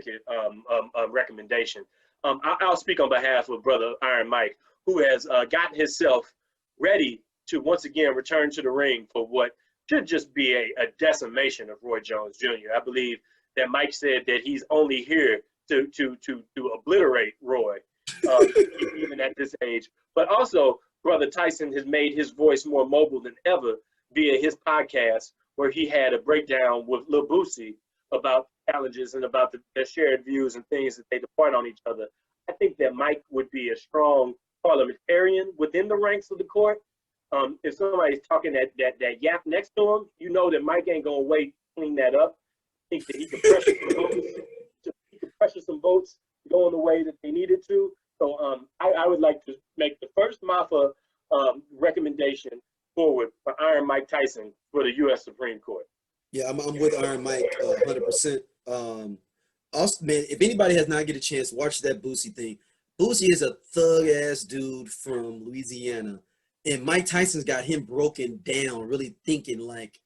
significant recommendation. I'll speak on behalf of Brother Iron Mike, who has gotten himself ready to once again return to the ring for what should just be a decimation of Roy Jones Jr. I believe that Mike said that he's only here to obliterate Roy, even at this age. But also, Brother Tyson has made his voice more mobile than ever via his podcast, where he had a breakdown with Lil Boosie about challenges and about their shared views and things that they depart on each other. I think that Mike would be a strong parliamentarian within the ranks of the court. If somebody's talking that yap next to him, you know that Mike ain't gonna wait to clean that up. I think that he could pressure some votes. He could pressure some votes going the way that they needed to. So I would like to make the first MAFA recommendation forward for Iron Mike Tyson for the U.S. Supreme Court. Yeah, I'm with Iron Mike 100%. Also, man, if anybody has not get a chance, watch that Boosie thing. Boosie is a thug-ass dude from Louisiana. And Mike Tyson's got him broken down, really thinking like,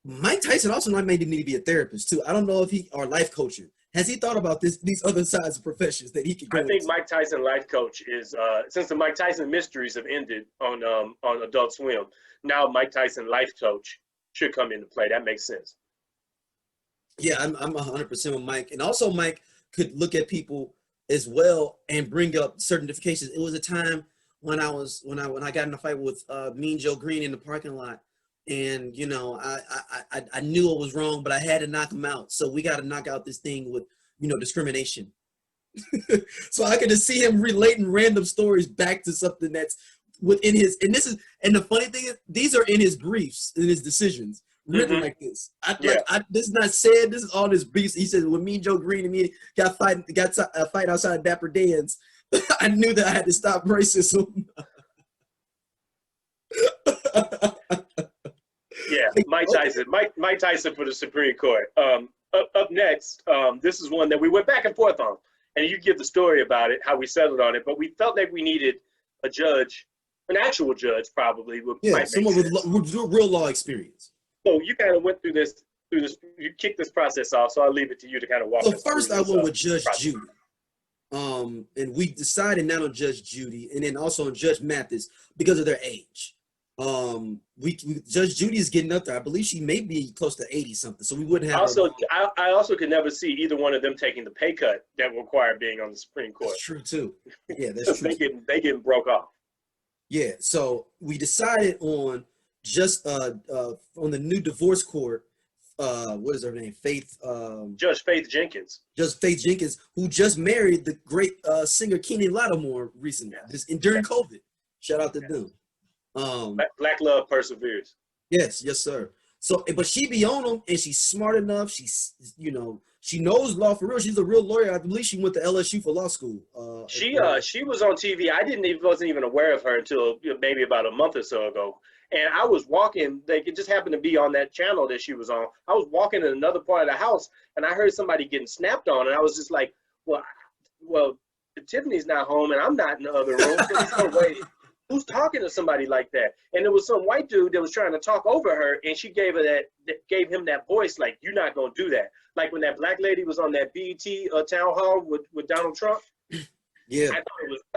Mike Tyson also might need to be a therapist too. I don't know if or life coaching. Has he thought about these other sides of professions that he could go I think into? Mike Tyson life coach is, since the Mike Tyson mysteries have ended on Adult Swim, now Mike Tyson life coach should come into play. That makes sense. Yeah, I'm 100% with Mike. And also Mike could look at people as well and bring up certain certifications. It was a time when I got in a fight with Mean Joe Green in the parking lot, and you know I knew it was wrong, but I had to knock him out. So we got to knock out this thing with discrimination. So I could just see him relating random stories back to something that's within his, and the funny thing is these are in his briefs, in his decisions, written like this. This is not said. This is all his briefs. He said when Mean Joe Green and me got a fight outside of Dapper Dan's, I knew that I had to stop racism. Yeah, Mike Tyson. Mike Tyson for the Supreme Court. Up next, this is one that we went back and forth on, and you give the story about it, how we settled on it. But we felt like we needed a judge, an actual judge, probably. Someone with real law experience. So you kind of went through this. You kicked this process off. So I'll leave it to you to kind of walk. So first, I went with Judge Judy. And we decided not on Judge Judy and then also on Judge Mathis because of their age. Judge Judy is getting up there. I believe she may be close to 80 something. So we wouldn't have. I also could never see either one of them taking the pay cut that required being on the Supreme Court. That's true too. Yeah, that's true. They getting broke off. Yeah. So we decided on just on the new divorce court. What is her name? Judge Faith Jenkins. Judge Faith Jenkins, who just married the great singer Keenan Lattimore recently, during COVID. Shout out to them. Black love perseveres. Yes, sir. So, but she be on them, and she's smart enough. She's, she knows law for real. She's a real lawyer. I believe she went to LSU for law school. She was on TV. Wasn't even aware of her until maybe about a month or so ago. And I was walking, it just happened to be on that channel that she was on. I was walking in another part of the house, and I heard somebody getting snapped on, and I was just like, well, Tiffany's not home, and I'm not in the other room, so there's no way. Who's talking to somebody like that? And there was some white dude that was trying to talk over her, and she gave him that voice, like, you're not gonna do that. Like when that black lady was on that BET town hall with Donald Trump. Yeah, I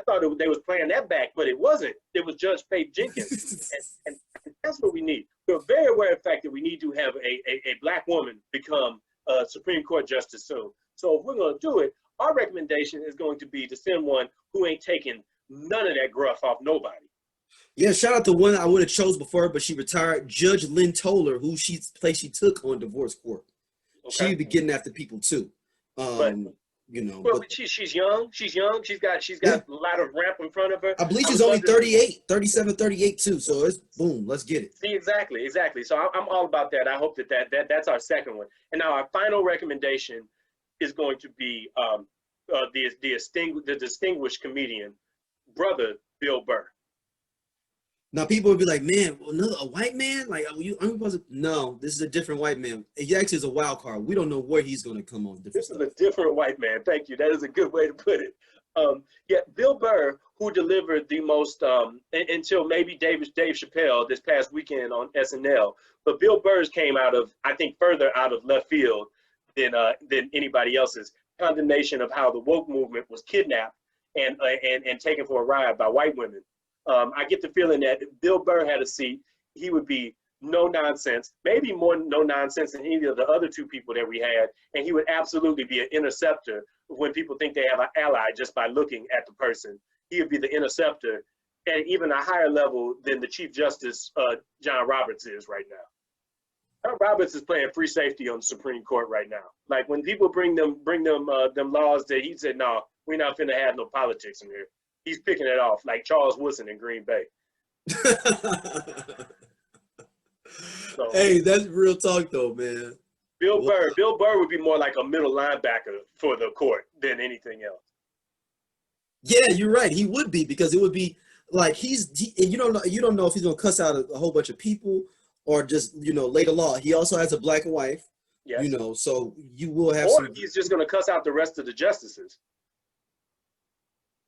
thought they was playing that back, but it wasn't. It was Judge Faith Jenkins, and that's what we need. We're very aware of the fact that we need to have a black woman become a Supreme Court justice soon. So if we're going to do it, our recommendation is going to be to send one who ain't taking none of that gruff off nobody. Yeah, shout out to one I would have chose before, but she retired, Judge Lynn Toller, who she took on divorce court. Okay. She'd be getting after people too. She's young. She's got a lot of ramp in front of her. I believe she's only 37, 38 too. So it's boom, let's get it. See, exactly. So I'm all about that. I hope that's our second one. And now our final recommendation is going to be the distinguished comedian, Brother Bill Burr. Now people would be like, man, a white man? Like, no, this is a different white man. He actually is a wild card. We don't know where he's going to come on. This is a different white man. Thank you. That is a good way to put it. Bill Burr, who delivered the most, until maybe Dave Chappelle this past weekend on SNL, but Bill Burr's came out of, I think, further out of left field than anybody else's. condemnation of how the woke movement was kidnapped and taken for a ride by white women. I get the feeling that if Bill Burr had a seat, he would be no nonsense, maybe more no nonsense than any of the other two people that we had, and he would absolutely be an interceptor when people think they have an ally just by looking at the person. He would be the interceptor at even a higher level than the Chief Justice John Roberts is right now. John Roberts is playing free safety on the Supreme Court right now. Like when people bring them laws that he said, no, we're not finna have no politics in here. He's picking it off like Charles Woodson in Green Bay. So, hey, that's real talk though, man. Bill Burr would be more like a middle linebacker for the court than anything else. Yeah, you're right. He would be, because it would be like you don't know if he's gonna cuss out a whole bunch of people or just lay the law. He also has a black wife. Yes. So you will have. Or he's just gonna cuss out the rest of the justices.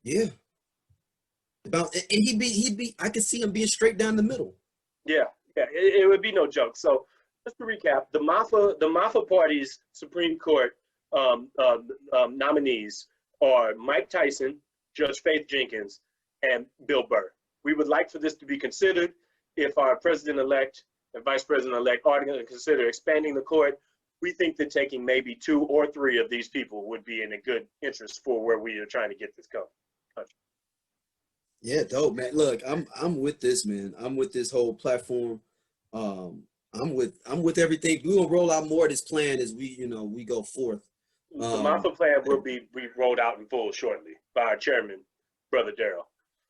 Yeah. And he'd be. I could see him being straight down the middle. Yeah. It would be no joke. So just to recap, the MAFA party's Supreme Court nominees are Mike Tyson, Judge Faith Jenkins, and Bill Burr. We would like for this to be considered. If our president-elect and vice president-elect are going to consider expanding the court, we think that taking maybe 2 or 3 of these people would be in a good interest for where we are trying to get this country. Yeah, dope, man. Look, I'm with this, man. I'm with this whole platform. I'm with everything. We're gonna roll out more of this plan as we go forth. The MAFA plan will be rolled out in full shortly by our chairman, Brother Darrell.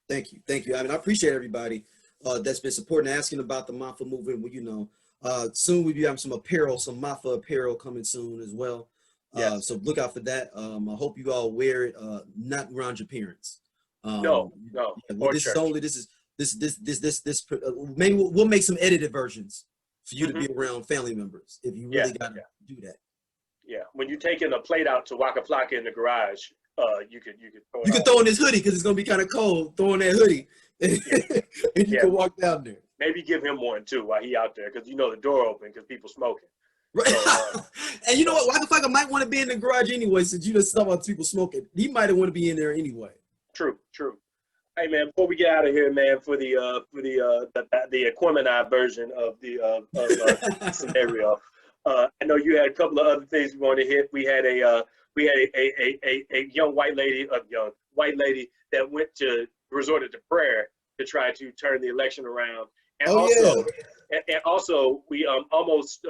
Thank you. I mean, I appreciate everybody that's been supporting, asking about the MAFA movement. Soon we'll be having some MAFA apparel coming soon as well. Yes. So look out for that. I hope you all wear it, not around your parents. No. Yeah, maybe we'll make some edited versions for you to be around family members if you really gotta do that. Yeah, when you're taking a plate out to Waka Flocka in the garage, you could throw in this hoodie because it's gonna be kind of cold. Throw in that hoodie, and you can walk down there. Maybe give him one too while he out there, because the door open because people smoking. Right. So, and you know what? Waka Flocka might want to be in the garage anyway, since you just saw about people smoking. He might want to be in there anyway. True. Hey man, before we get out of here, man, for the Aquemini version of the scenario, I know you had a couple of other things we wanted to hit. We had a young white lady that resorted to prayer to try to turn the election around, and also we almost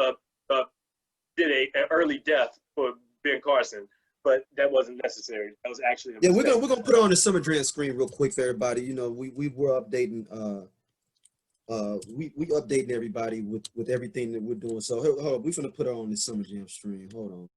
did an early death for Ben Carson. But that wasn't necessary. That was actually we're gonna put on the Summer Jam screen real quick for everybody. We were updating we updating everybody with everything that we're doing. So hold on, we're gonna put it on the Summer Jam stream. Hold on.